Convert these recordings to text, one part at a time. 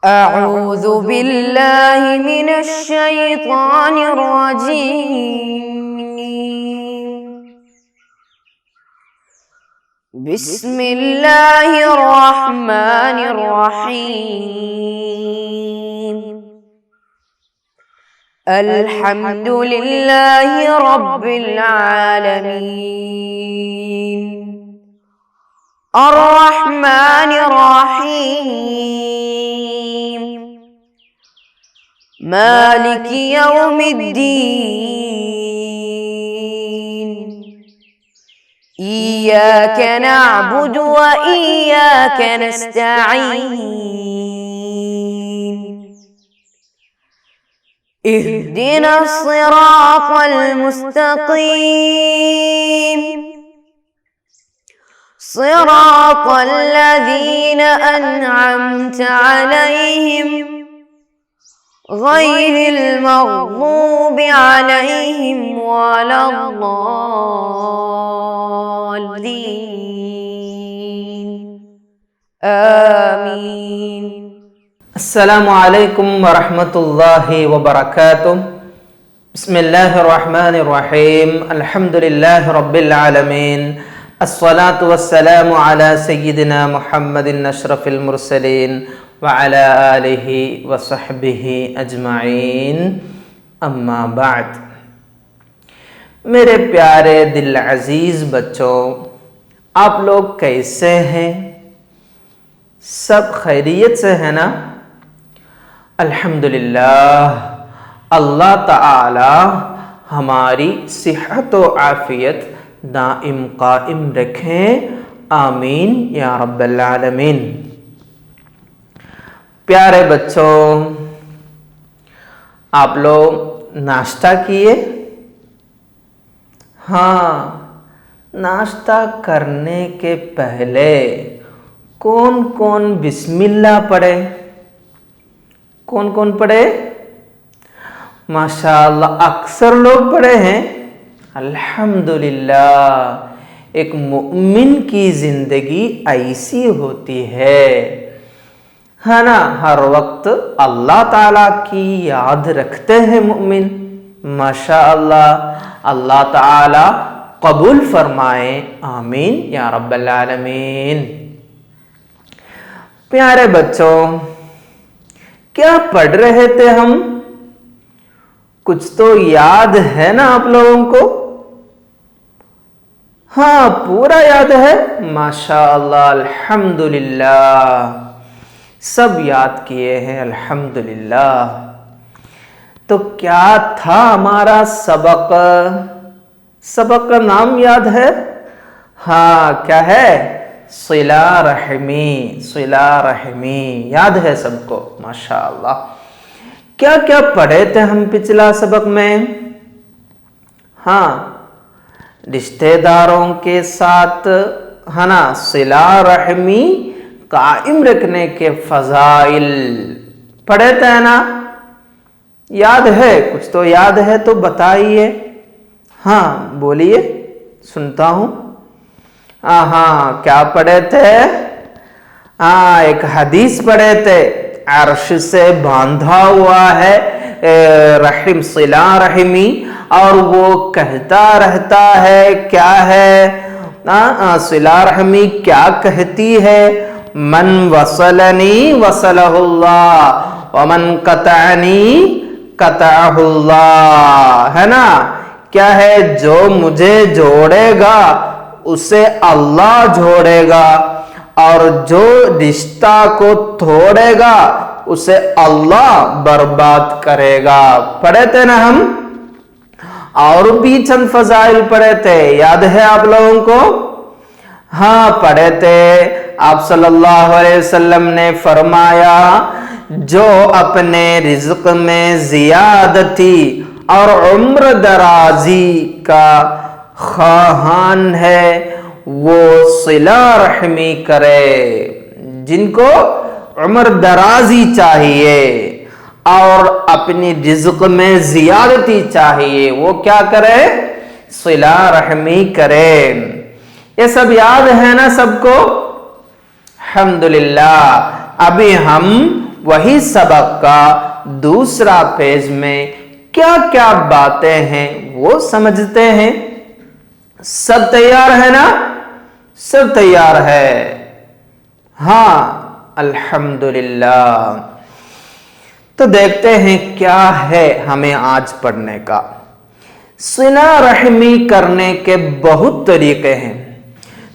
أعوذ بالله من الشيطان الرجيم. بسم الله الرحمن الرحيم. الحمد لله رب العالمين الرحمن الرحيم مالك يوم الدين إياك نعبد وإياك نستعين اهدنا الصراط المستقيم صراط الذين أنعمت عليهم غير المغضوب عليهم ولا الضالين آمين. السلام علیکم ورحمۃ اللہ وبرکاتہ. بسم اللہ الرحمن الرحیم. الحمد للہ رب العالمین. الصلاة والسلام علی سیدنا محمد اشرف المرسلین وعلی آلہ وصحبہ اجمعین. اما بعد. میرے پیارے دل عزیز بچوں، آپ لوگ کیسے ہیں؟ سب خیریت سے ہیں نا؟ الحمدللہ. اللہ تعالی ہماری صحت و عافیت دائم قائم رکھیں. آمین یا رب العالمین. پیارے بچوں، آپ لوگ ناشتہ کیے؟ ہاں، ناشتہ کرنے کے پہلے کون کون بسم اللہ پڑھے؟ کون کون پڑھے؟ ماشاءاللہ اکثر لوگ پڑھے ہیں. الحمدللہ. ایک مومن کی زندگی ایسی ہوتی ہے نا، ہر وقت اللہ تعالیٰ کی یاد رکھتے ہیں مومن. ماشاءاللہ. اللہ تعالیٰ قبول فرمائے. آمین یا رب العالمین. پیارے بچوں، کیا پڑھ رہے تھے ہم؟ کچھ تو یاد ہے نا آپ لوگوں کو؟ ہاں، پورا یاد ہے؟ ماشاءاللہ. الحمدللہ. سب یاد کیے ہیں. الحمدللہ. تو کیا تھا ہمارا سبق؟ سبق کا نام یاد ہے؟ ہاں، کیا ہے؟ صلہ رحمی. صلہ رحمی یاد ہے سب کو؟ ماشاءاللہ. کیا کیا پڑھے تھے ہم پچھلا سبق میں؟ ہاں، رشتہ داروں کے ساتھ ہے نا صلہ رحمی قائم رکھنے کے فضائل پڑھے تھے نا؟ یاد ہے؟ کچھ تو یاد ہے تو بتائیے. ہاں بولیے، سنتا ہوں. ہاں، کیا پڑھے تھے؟ ہاں، ایک حدیث پڑھے تھے. عرش سے باندھا ہوا ہے رحم، صلہ رحمی، اور وہ کہتا رہتا ہے. کیا ہے صلہ رحمی؟ کیا کہتی ہے؟ من وصلنی وصلہ اللہ ومن قطعنی قطعہ اللہ. ہے نا؟ کیا ہے؟ جو مجھے جوڑے گا اسے اللہ جوڑے گا، اور جو رشتہ کو توڑے گا اسے اللہ برباد کرے گا. پڑھے تھے نا ہم؟ اور بھی چند فضائل پڑھے تھے. یاد ہے آپ لوگوں کو؟ ہاں پڑھے تھے. آپ صلی اللہ علیہ وسلم نے فرمایا، جو اپنے رزق میں زیادتی اور عمر درازی کا خواہان ہے وہ صلہ رحمی کرے. جن کو عمر درازی چاہیے اور اپنی رزق میں زیادتی چاہیے، وہ کیا کرے؟ صلہ رحمی کرے. یہ سب یاد ہے نا سب کو؟ الحمدللہ. ابھی ہم وہی سبق کا دوسرا پیج میں کیا کیا باتیں ہیں وہ سمجھتے ہیں۔ سب تیار ہے نا؟ سب تیار ہے؟ ہاں الحمدللہ۔ تو دیکھتے ہیں کیا ہے ہمیں آج پڑھنے کا۔ صلہ رحمی کرنے کے بہت طریقے ہیں،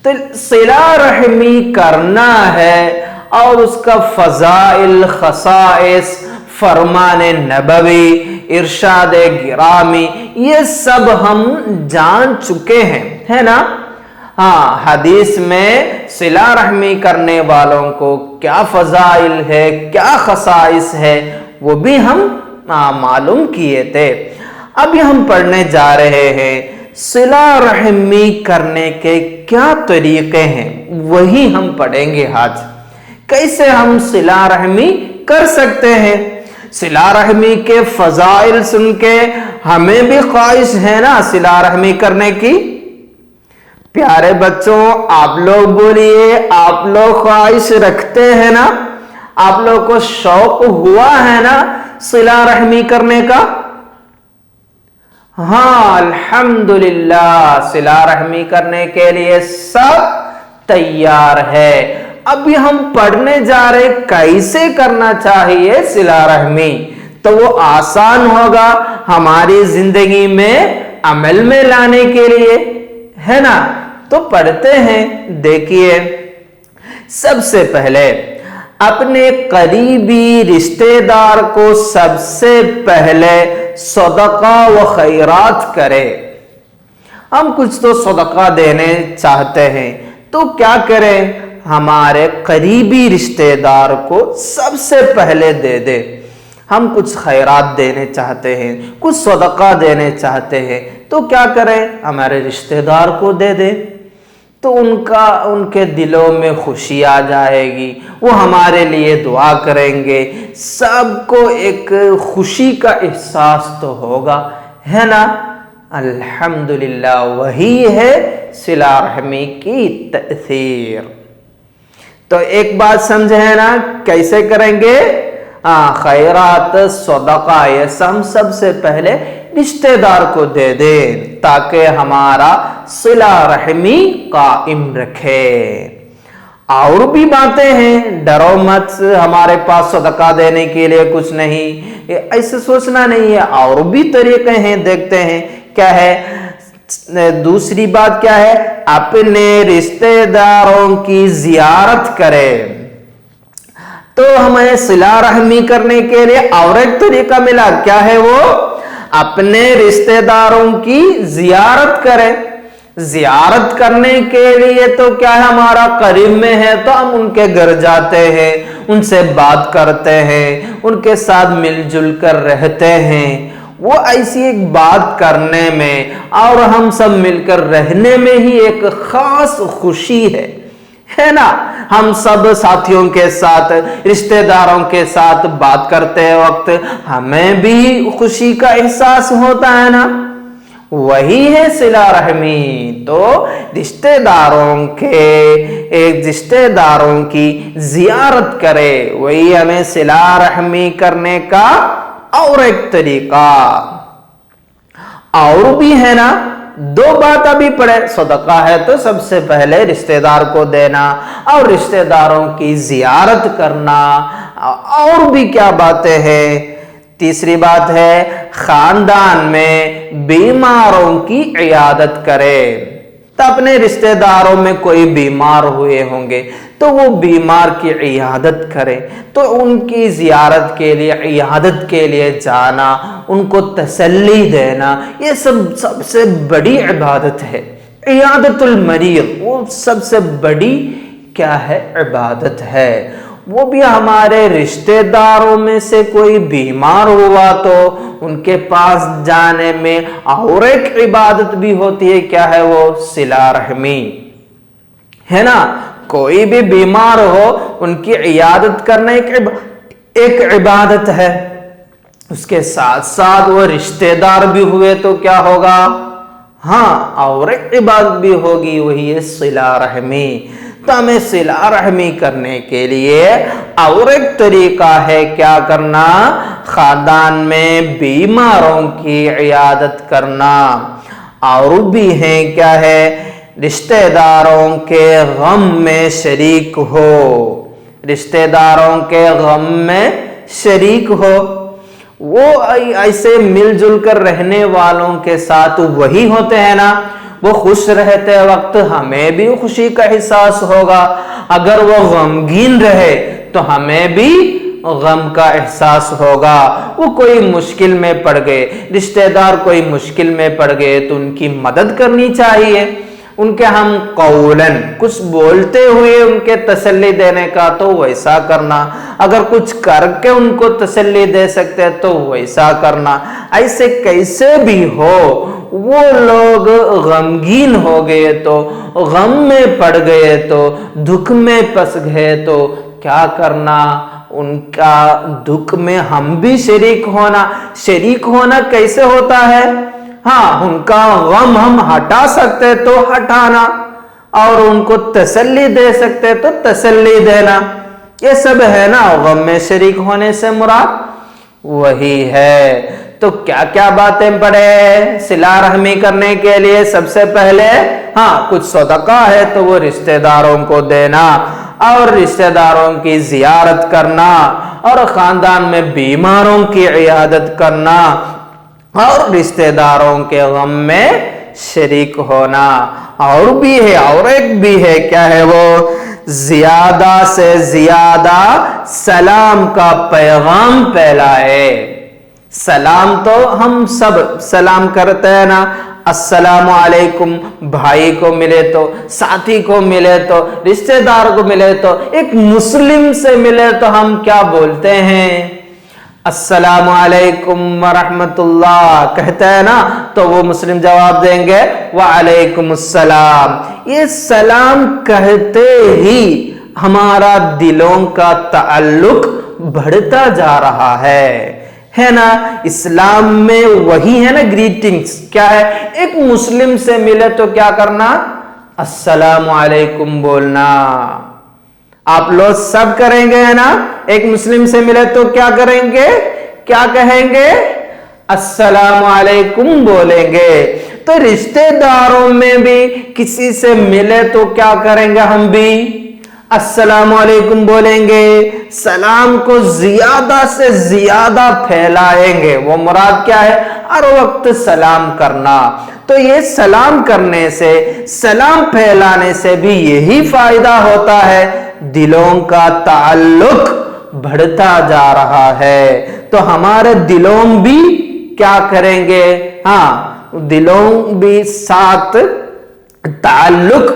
تو صلہ رحمی کرنا ہے اور اس کا فضائل، خصائص، فرمان نبوی، ارشاد گرامی، یہ سب ہم جان چکے ہیں، ہے نا؟ ہاں، حدیث میں صلہ رحمی کرنے والوں کو کیا فضائل ہے، کیا خصائص ہے، وہ بھی ہم معلوم کیے تھے۔ ابھی ہم پڑھنے جا رہے ہیں صلہ رحمی کرنے کے کیا طریقے ہیں، وہی ہم پڑھیں گے آج۔ کیسے ہم صلہ رحمی کر سکتے ہیں؟ صلہ رحمی کے فضائل سن کے ہمیں بھی خواہش ہے نا صلہ رحمی کرنے کی؟ پیارے بچوں، آپ لوگ بولیے، آپ لوگ خواہش رکھتے ہیں نا؟ آپ لوگ کو شوق ہوا ہے نا صلہ رحمی کرنے کا؟ ہاں الحمدللہ، صلہ رحمی کرنے کے لیے سب تیار ہے۔ ابھی ہم پڑھنے جا رہے کیسے کرنا چاہیے صلہ رحمی، تو وہ آسان ہوگا ہماری زندگی میں عمل میں لانے کے لیے، ہے نا؟ تو پڑھتے ہیں، دیکھیے۔ سب سے پہلے اپنے قریبی رشتہ دار کو سب سے پہلے صدقہ و خیرات کرے۔ ہم کچھ تو صدقہ دینے چاہتے ہیں، تو کیا کریں؟ ہمارے قریبی رشتہ دار کو سب سے پہلے دے دے۔ ہم کچھ خیرات دینے چاہتے ہیں، کچھ صدقہ دینے چاہتے ہیں، تو کیا کریں؟ ہمارے رشتہ دار کو دے دے، تو ان کے دلوں میں خوشی آ جائے گی، وہ ہمارے لیے دعا کریں گے، سب کو ایک خوشی کا احساس تو ہوگا، ہے نا؟ الحمدللہ، وہی ہے صلہ رحمی کی تأثیر۔ تو ایک بات سمجھے نا کیسے کریں گے؟ خیرات، صدقہ، یہ سب سے پہلے رشتہ دار کو دے دیں تاکہ ہمارا صلہ رحمی قائم رکھے۔ اور بھی باتیں ہیں، ڈرو مت، ہمارے پاس صدقہ دینے کے لیے کچھ نہیں، ایسے سوچنا نہیں ہے، اور بھی طریقے ہیں، دیکھتے ہیں کیا ہے۔ دوسری بات کیا ہے؟ اپنے رشتہ داروں کی زیارت کرے۔ تو ہمیں صلہ رحمی کرنے کے لیے اور ایک طریقہ ملا، کیا ہے وہ؟ اپنے رشتہ داروں کی زیارت کرے۔ زیارت کرنے کے لیے تو کیا ہے، ہمارا قریب میں ہے تو ہم ان کے گھر جاتے ہیں، ان سے بات کرتے ہیں، ان کے ساتھ مل جل کر رہتے ہیں۔ وہ ایسی ایک بات کرنے میں اور ہم سب مل کر رہنے میں ہی ایک خاص خوشی ہے نا؟ ہم سب ساتھیوں کے ساتھ، رشتہ داروں کے ساتھ بات کرتے وقت ہمیں بھی خوشی کا احساس ہوتا ہے نا؟ وہی ہے صلہ رحمی۔ تو رشتہ داروں کی زیارت کرے، وہی ہمیں صلہ رحمی کرنے کا اور ایک طریقہ۔ اور بھی ہے نا، دو بات ابھی پڑھے، صدقہ ہے تو سب سے پہلے رشتہ دار کو دینا اور رشتہ داروں کی زیارت کرنا، اور بھی کیا باتیں ہیں؟ تیسری بات ہے خاندان میں بیماروں کی عیادت کرے۔ تو اپنے رشتہ داروں میں کوئی بیمار ہوئے ہوں گے تو وہ بیمار کی عیادت کرے، تو ان کی زیارت کے لیے، عیادت کے لیے جانا، ان کو تسلی دینا، یہ سب سے بڑی عبادت ہے۔ عیادت المریض وہ سب سے بڑی کیا ہے؟ عبادت ہے۔ وہ بھی ہمارے رشتہ داروں میں سے کوئی بیمار ہوا تو ان کے پاس جانے میں اور ایک عبادت بھی ہوتی ہے، کیا ہے وہ؟ صلہ رحمی، ہے نا؟ کوئی بھی بیمار ہو ان کی عیادت کرنا ایک عبادت ہے۔ اس کے ساتھ ساتھ وہ رشتہ دار بھی ہوئے تو کیا ہوگا؟ ہاں، اور ایک عبادت بھی ہوگی، وہی ہے صلہ رحمی۔ تو ہمیں صلہ رحمی کرنے کے لیے اور ایک طریقہ ہے کیا کرنا؟ خاندان میں بیماروں کی عیادت کرنا، اور بھی ہیں کیا ہے؟ رشتہ داروں کے غم میں شریک ہو، رشتہ داروں کے غم میں شریک ہو۔ وہ ایسے مل جل کر رہنے والوں کے ساتھ وہی ہوتے ہیں نا، وہ خوش رہتے وقت ہمیں بھی خوشی کا احساس ہوگا، اگر وہ غمگین رہے تو ہمیں بھی غم کا احساس ہوگا۔ وہ کوئی مشکل میں پڑ گئے، رشتہ دار کوئی مشکل میں پڑ گئے تو ان کی مدد کرنی چاہیے، ان کے ہم قولاً کچھ بولتے ہوئے ان کے تسلی دینے کا تو ویسا کرنا، اگر کچھ کر کے ان کو تسلی دے سکتے تو ویسا کرنا۔ ایسے کیسے بھی ہو وہ لوگ غمگین ہو گئے تو، غم میں پڑ گئے تو، دکھ میں پس گئے تو کیا کرنا؟ ان کا دکھ میں ہم بھی شریک ہونا۔ شریک ہونا کیسے ہوتا ہے؟ ہاں، ان کا غم ہم ہٹا سکتے تو ہٹانا، اور ان کو تسلی دے سکتے تو تسلی دینا، یہ سب ہے نا غم میں شریک ہونے سے مراد، وہی ہے۔ تو کیا کیا باتیں پڑھے صلہ رحمی کرنے کے لیے؟ سب سے پہلے ہاں کچھ صدقہ ہے تو وہ رشتہ داروں کو دینا، اور رشتہ داروں کی زیارت کرنا، اور خاندان میں بیماروں کی عیادت کرنا، اور رشتہ داروں کے غم میں شریک ہونا۔ اور بھی ہے، اور ایک بھی ہے، کیا ہے وہ؟ زیادہ سے زیادہ سلام کا پیغام پھیلائے۔ سلام تو ہم سب سلام کرتے ہیں نا، السلام علیکم، بھائی کو ملے تو، ساتھی کو ملے تو، رشتہ دار کو ملے تو، ایک مسلم سے ملے تو ہم کیا بولتے ہیں؟ السلام علیکم ورحمت اللہ کہتے ہیں نا، تو وہ مسلم جواب دیں گے وعلیکم السلام۔ یہ سلام کہتے ہی ہمارا دلوں کا تعلق بڑھتا جا رہا ہے نا۔ اسلام میں وہی ہے نا گریٹنگز، کیا ہے؟ ایک مسلم سے ملے تو کیا کرنا؟ السلام علیکم بولنا۔ آپ لوگ سب کریں گے نا، ایک مسلم سے ملے تو کیا کریں گے؟ کیا کہیں گے؟ السلام علیکم بولیں گے۔ تو رشتہ داروں میں بھی کسی سے ملے تو کیا کریں گے؟ ہم بھی السلام علیکم بولیں گے، سلام کو زیادہ سے زیادہ پھیلائیں گے۔ وہ مراد کیا ہے؟ ہر وقت سلام کرنا۔ تو یہ سلام کرنے سے، سلام پھیلانے سے بھی یہی فائدہ ہوتا ہے، دلوں کا تعلق بڑھتا جا رہا ہے۔ تو ہمارے دلوں بھی کیا کریں گے؟ ہاں، دلوں بھی ساتھ تعلق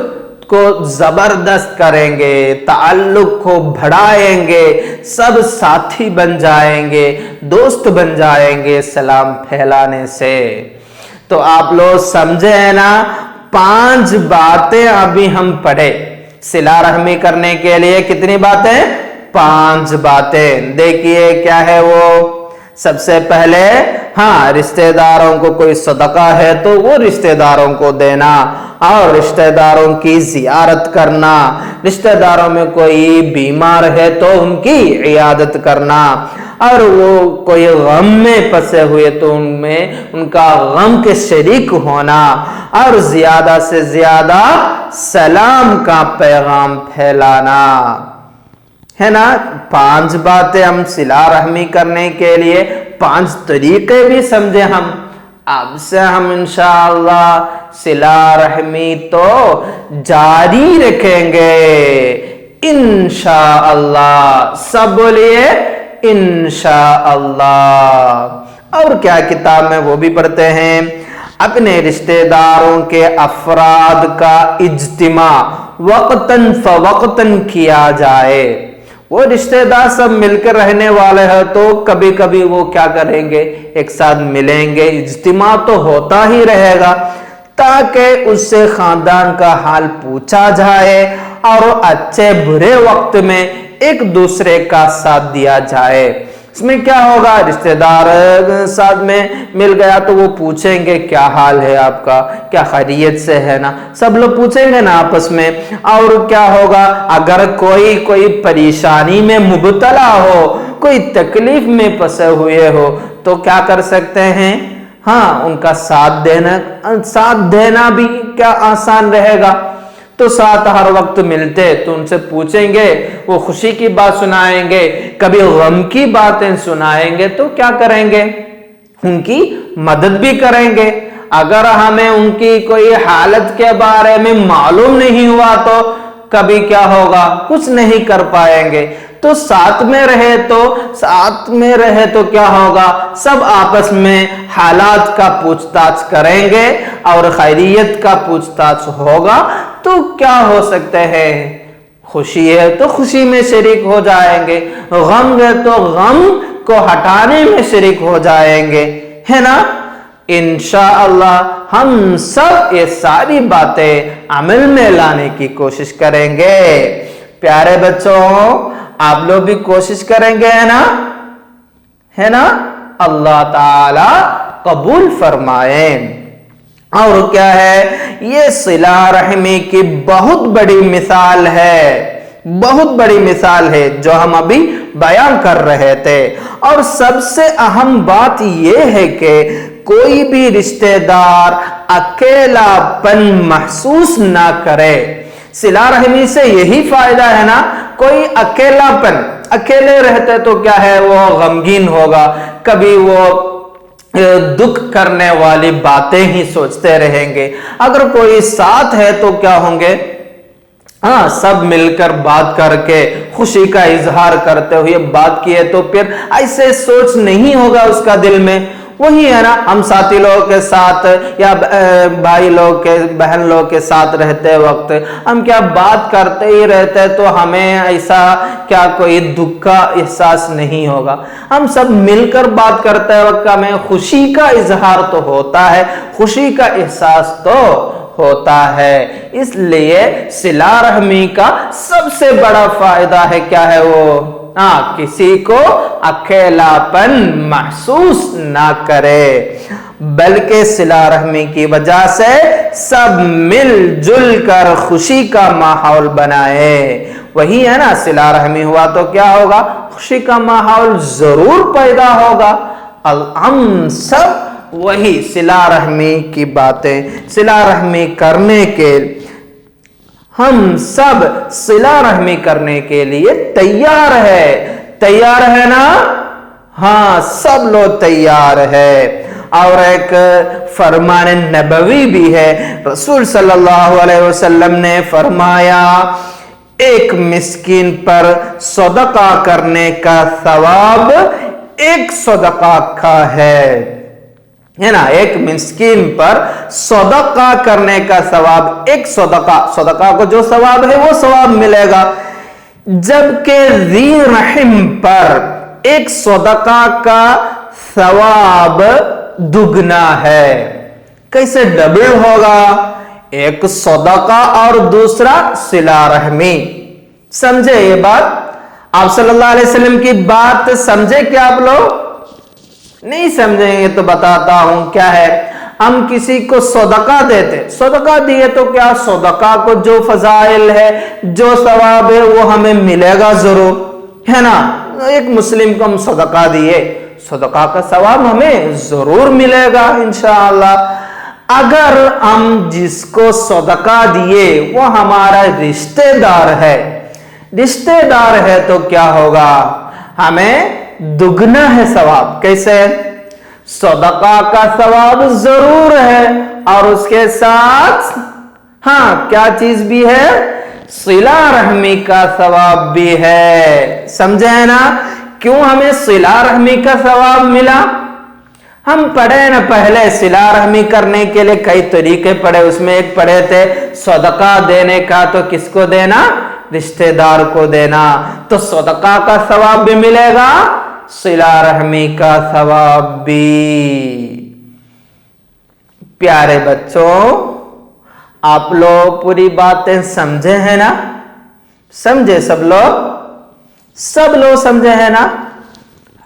کو زبردست کریں گے، تعلق کو بڑھائیں گے، سب ساتھی بن جائیں گے، دوست بن جائیں گے سلام پھیلانے سے۔ تو آپ لوگ سمجھے ہیں نا، 5 باتیں ابھی ہم پڑھے صلہ رحمی کرنے کے لیے۔ کتنی باتیں؟ 5 باتیں۔ دیکھیے کیا ہے وہ؟ سب سے پہلے ہاں رشتہ داروں کو کوئی صدقہ ہے تو وہ رشتہ داروں کو دینا، اور رشتہ داروں کی زیارت کرنا، رشتہ داروں میں کوئی بیمار ہے تو ان کی عیادت کرنا، اور وہ کوئی غم میں پھنسے ہوئے تو ان کا غم کے شریک ہونا، اور زیادہ سے زیادہ سلام کا پیغام پھیلانا، ہے نا۔ 5 باتیں ہم صلہ رحمی کرنے کے لیے، 5 طریقے بھی سمجھے ہم۔ اب سے ہم انشاءاللہ صلہ رحمی تو جاری رکھیں گے انشاءاللہ۔ سب بولیے انشاءاللہ۔ اور کیا کتاب میں وہ بھی پڑھتے ہیں، اپنے رشتہ داروں کے افراد کا اجتماع وقتاً فوقتاً کیا جائے۔ وہ رشتہ دار سب مل کر رہنے والے ہیں تو کبھی کبھی وہ کیا کریں گے؟ ایک ساتھ ملیں گے، اجتماع تو ہوتا ہی رہے گا، تاکہ اس سے خاندان کا حال پوچھا جائے، اور اچھے برے وقت میں ایک دوسرے کا ساتھ دیا جائے۔ اس میں کیا ہوگا؟ رشتہ دار ساتھ میں مل گیا تو وہ پوچھیں گے کیا حال ہے آپ کا، کیا خیریت سے ہے نا، سب لوگ پوچھیں گے نا آپس میں۔ اور کیا ہوگا؟ اگر کوئی پریشانی میں مبتلا ہو، کوئی تکلیف میں پھنسے ہوئے ہو تو کیا کر سکتے ہیں؟ ہاں، ان کا ساتھ دینا بھی کیا آسان رہے گا۔ تو ساتھ ہر وقت ملتے تو ان سے پوچھیں گے، وہ خوشی کی بات سنائیں گے، کبھی غم کی باتیں سنائیں گے تو کیا کریں گے؟ ان کی مدد بھی کریں گے۔ اگر ہمیں ان کی کوئی حالت کے بارے میں معلوم نہیں ہوا تو کبھی کیا ہوگا؟ کچھ نہیں کر پائیں گے۔ تو ساتھ میں رہے تو کیا ہوگا؟ سب آپس میں حالات کا پوچھ تاچھ کریں گے اور خیریت کا پوچھ تاچھ ہوگا تو کیا ہو سکتے ہیں؟ خوشی ہے تو خوشی میں شریک ہو جائیں گے، غم ہے تو غم کو ہٹانے میں شریک ہو جائیں گے، ہے نا؟ انشاءاللہ ہم سب یہ ساری باتیں عمل میں لانے کی کوشش کریں گے۔ پیارے بچوں، آپ لوگ بھی کوشش کریں گے ہے نا؟ اللہ تعالی قبول فرمائیں۔ اور کیا ہے؟ یہ صلہ رحمی کی بہت بڑی مثال ہے جو ہم ابھی بیان کر رہے تھے۔ اور سب سے اہم بات یہ ہے کہ کوئی بھی رشتہ دار اکیلا پن محسوس نہ کرے۔ صلہ رحمی سے یہی فائدہ ہے نا، کوئی اکیلے رہتے تو کیا ہے؟ وہ غمگین ہوگا، کبھی وہ دکھ کرنے والی باتیں ہی سوچتے رہیں گے۔ اگر کوئی ساتھ ہے تو کیا ہوں گے؟ ہاں، سب مل کر بات کر کے خوشی کا اظہار کرتے ہوئے بات کیے تو پھر ایسے سوچ نہیں ہوگا اس کا دل میں۔ وہی ہے نا، ہم ساتھی لوگوں کے ساتھ یا بھائی لوگ کے بہن لوگ کے ساتھ رہتے وقت ہم کیا بات کرتے ہی رہتے تو ہمیں ایسا کیا کوئی دکھ کا احساس نہیں ہوگا۔ ہم سب مل کر بات کرتے وقت ہمیں خوشی کا اظہار تو ہوتا ہے، خوشی کا احساس تو ہوتا ہے۔ اس لیے صلہ رحمی کا سب سے بڑا فائدہ ہے کیا ہے؟ وہ کسی کو اکیلاپن محسوس نہ کرے، بلکہ صلہ رحمی کی وجہ سے سب مل جل کر خوشی کا ماحول بنائے۔ وہی ہے نا، صلہ رحمی ہوا تو کیا ہوگا؟ خوشی کا ماحول ضرور پیدا ہوگا۔ ہم سب وہی صلہ رحمی کی باتیں، صلہ رحمی کرنے کے ہم سب صلہ رحمی کرنے کے لیے تیار ہے نا؟ ہاں، سب لوگ تیار ہے۔ اور ایک فرمان نبوی بھی ہے، رسول صلی اللہ علیہ وسلم نے فرمایا، ایک مسکین پر صدقہ کرنے کا ثواب ایک صدقہ کا ہے نا؟ ایک مسکین پر صدقہ کرنے کا ثواب ایک صدقہ کو جو ثواب ہے وہ ثواب ملے گا، جبکہ ذی رحم پر ایک صدقہ کا ثواب دگنا ہے۔ کیسے ڈبل ہوگا؟ ایک صدقہ اور دوسرا صلہ رحمی۔ سمجھے یہ بات؟ آپ صلی اللہ علیہ وسلم کی بات سمجھے کیا آپ لوگ؟ نہیں سمجھیں گے تو بتاتا ہوں کیا ہے۔ ہم کسی کو صدقہ دیے تو کیا صدقہ کو جو فضائل ہے، جو ثواب ہے وہ ہمیں ملے گا ضرور، ہے نا؟ ایک مسلم کو ہم صدقہ دیے، صدقہ کا ثواب ہمیں ضرور ملے گا انشاءاللہ۔ اگر ہم جس کو صدقہ دیے وہ ہمارا رشتہ دار ہے تو کیا ہوگا؟ ہمیں دگنا ہے ثواب۔ کیسے؟ صدقہ کا ثواب ضرور ہے اور اس کے ساتھ کیا چیز بھی ہے؟ صلہ رحمی کا ثواب بھی ہے۔ سمجھے نا کیوں ہمیں صلہ رحمی کا ثواب ملا؟ ہم پڑھے نا پہلے صلہ رحمی کرنے کے لیے کئی طریقے پڑھے، اس میں ایک پڑھے تھے صدقہ دینے کا، تو کس کو دینا؟ رشتہ دار کو دینا، تو صدقہ کا ثواب بھی ملے گا، صلہ رحمی کا ثواب بھی۔ پیارے بچوں، آپ لوگ پوری باتیں سمجھے ہیں نا؟ سمجھے سب لوگ سمجھے ہیں نا؟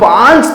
5